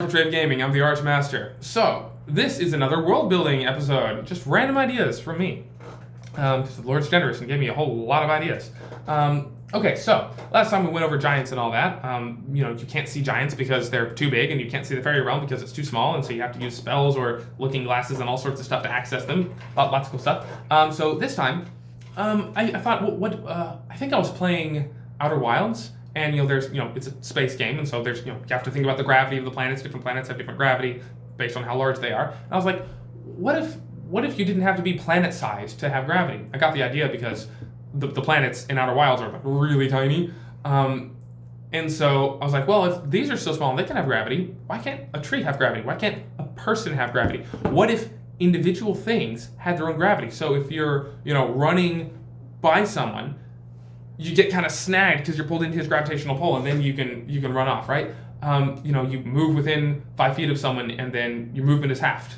Trade Gaming, I'm the Archmaster. So, this is another world-building episode. Just random ideas from me. Because the Lord's generous and gave me a whole lot of ideas. Okay, so, last time we went over giants and all that. You can't see giants because they're too big, and you can't see the fairy realm because it's too small, and so you have to use spells or looking glasses and all sorts of stuff to access them. Lots of cool stuff. So, this time, I thought, I think I was playing Outer Wilds. And it's a space game, and so you have to think about the gravity of the planets. Different planets have different gravity based on how large they are. And I was like, what if you didn't have to be planet-sized to have gravity? I got the idea because the planets in Outer Wilds are like really tiny, and so I was like, well, if these are so small and they can have gravity, why can't a tree have gravity? Why can't a person have gravity? What if individual things had their own gravity? So if you're running by someone, you get kind of snagged because you're pulled into his gravitational pull, and then you can run off, right? You move within 5 feet of someone, and then your movement is halved,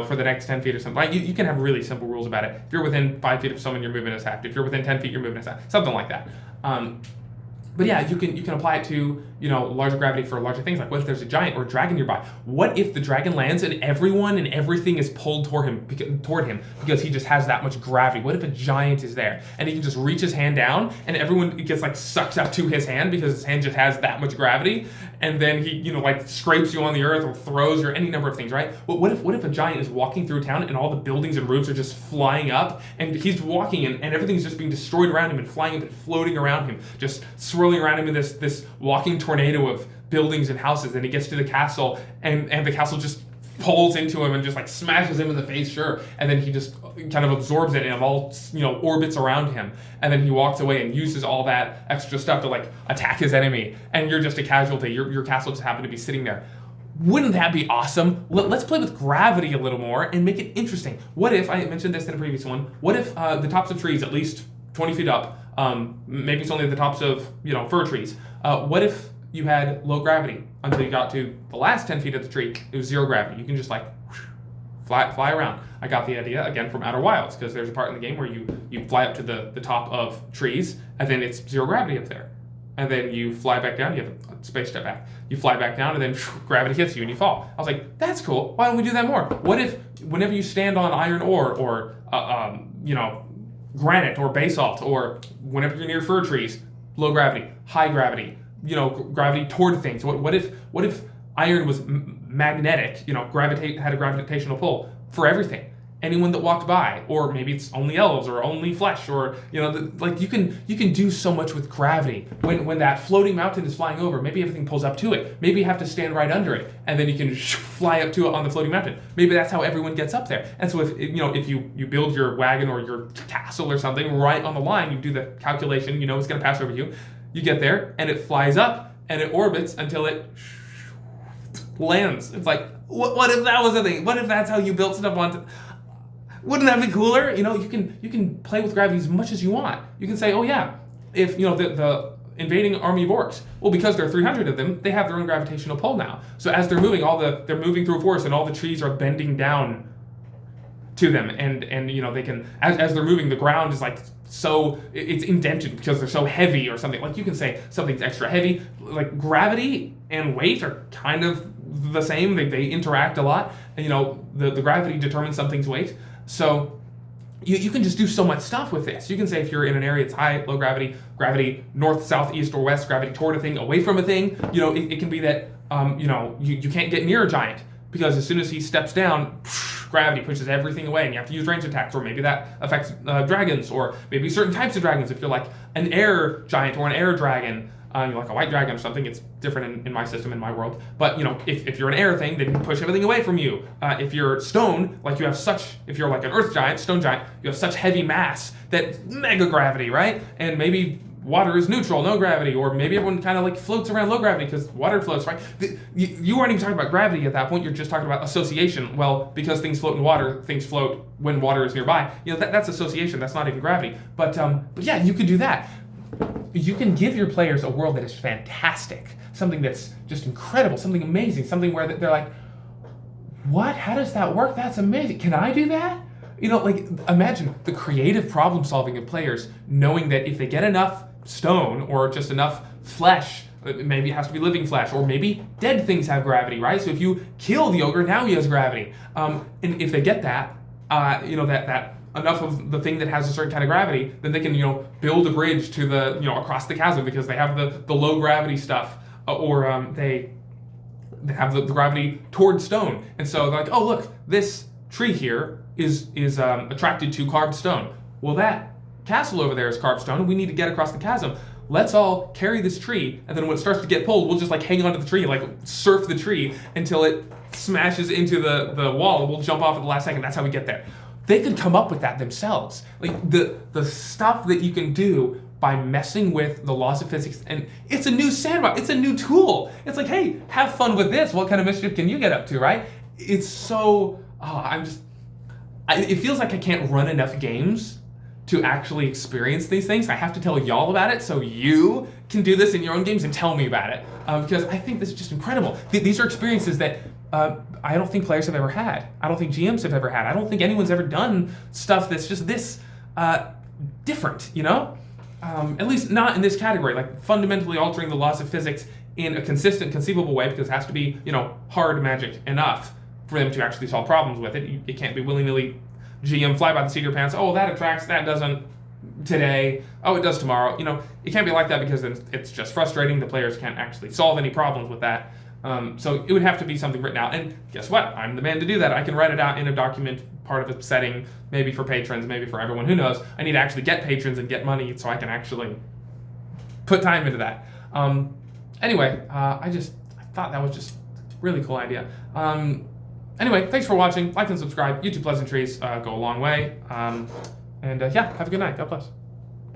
for the next 10 feet or something. Like you can have really simple rules about it. If you're within 5 feet of someone, your movement is halved. If you're within 10 feet, your movement is halved. Something like that. But yeah, you can apply it to larger gravity for larger things. Like what if there's a giant or a dragon nearby? What if the dragon lands and everyone and everything is pulled toward him because he just has that much gravity? What if a giant is there and he can just reach his hand down and everyone gets sucked up to his hand because his hand just has that much gravity, and then he scrapes you on the earth or throws you or any number of things, right? Well, what if a giant is walking through town and all the buildings and roofs are just flying up and he's walking and everything's just being destroyed around him and flying up and floating around him, just swirling around him in this walking tornado of buildings and houses, and he gets to the castle and the castle just pulls into him and just smashes him in the face, sure, and then he just kind of absorbs it and it all orbits around him, and then he walks away and uses all that extra stuff to attack his enemy, and you're just a casualty. Your castle just happened to be sitting there. Wouldn't that be awesome? Let's play with gravity a little more and make it interesting. What if, I mentioned this in a previous one, what if the tops of trees at least 20 feet up, maybe it's only the tops of fir trees, what if you had low gravity until you got to the last 10 feet of the tree? It was zero gravity. You can just fly around. I got the idea again from Outer Wilds, because there's a part in the game where you fly up to the top of trees, and then it's zero gravity up there, and then you fly back down. You have a space step back. You fly back down, and then gravity hits you and you fall. I was like, that's cool. Why don't we do that more? What if whenever you stand on iron ore or granite or basalt, or whenever you're near fir trees, low gravity, high gravity, gravity toward things. What if iron was magnetic, had a gravitational pull for everything? Anyone that walked by, or maybe it's only elves or only flesh, or you can do so much with gravity. When that floating mountain is flying over, maybe everything pulls up to it. Maybe you have to stand right under it, and then you can fly up to it on the floating mountain. Maybe that's how everyone gets up there. And so if you build your wagon or your castle or something right on the line, you do the calculation. It's going to pass over you. You get there, and it flies up, and it orbits until it lands. It's like, what if that was a thing? What if that's how you built stuff onto? Wouldn't that be cooler? You can play with gravity as much as you want. You can say, oh yeah, if the invading army of orcs, well, because there are 300 of them, they have their own gravitational pull now. So as they're moving, they're moving through a forest, and all the trees are bending down to them, and they can, as they're moving, the ground is so it's indented because they're so heavy or something. You can say something's extra heavy. Gravity and weight are kind of the same. They interact a lot, and the gravity determines something's weight. So you can just do so much stuff with this. You can say if you're in an area, it's high, low gravity, gravity north, south, east, or west, gravity toward a thing, away from a thing. It can be that you can't get near a giant, because as soon as he steps down, gravity pushes everything away, and you have to use range attacks, or maybe that affects dragons, or maybe certain types of dragons. If you're an air giant or an air dragon, you're a white dragon or something, it's different in my system, in my world. But if you're an air thing, then you push everything away from you. If you're stone, if you're an earth giant, stone giant, you have such heavy mass that mega gravity, right? And maybe water is neutral, no gravity, or maybe everyone kind of floats around low gravity because water floats, right? You weren't even talking about gravity at that point. You're just talking about association. Well, because things float in water, things float when water is nearby. That's association. That's not even gravity. But yeah, you could do that. You can give your players a world that is fantastic, something that's just incredible, something amazing, something where they're like, what? How does that work? That's amazing. Can I do that? Imagine the creative problem solving of players knowing that if they get enough stone or just enough flesh Maybe it has to be living flesh, or maybe dead things have gravity, right? So if you kill the ogre, now he has gravity. And if they get that, that enough of the thing that has a certain kind of gravity, then they can, build a bridge to the, across the chasm because they have the low gravity stuff, or they have the gravity towards stone. And so they're like, oh, look, this tree here is attracted to carved stone. Well, that castle over there is carved stone, and we need to get across the chasm. Let's all carry this tree, and then when it starts to get pulled, we'll just hang onto the tree, surf the tree until it smashes into the wall, and we'll jump off at the last second. That's how we get there. They could come up with that themselves. The stuff that you can do by messing with the laws of physics, and it's a new sandbox, it's a new tool. It's like, hey, have fun with this. What kind of mischief can you get up to, right? It's so, it feels like I can't run enough games to actually experience these things. I have to tell y'all about it so you can do this in your own games and tell me about it, because I think this is just incredible. These are experiences that I don't think players have ever had. I don't think GMs have ever had. I don't think anyone's ever done stuff that's just this different, At least not in this category, fundamentally altering the laws of physics in a consistent, conceivable way, because it has to be, hard magic enough for them to actually solve problems with it. It can't be willy-nilly GM fly by the seat of your pants. Oh, that attracts, that doesn't today. Oh, it does tomorrow. It can't be like that, because then it's just frustrating. The players can't actually solve any problems with that. So it would have to be something written out. And guess what? I'm the man to do that. I can write it out in a document, part of a setting, maybe for patrons, maybe for everyone. Who knows? I need to actually get patrons and get money so I can actually put time into that. Anyway, I thought that was just a really cool idea. Anyway, thanks for watching. Like and subscribe. YouTube pleasantries go a long way. And have a good night. God bless.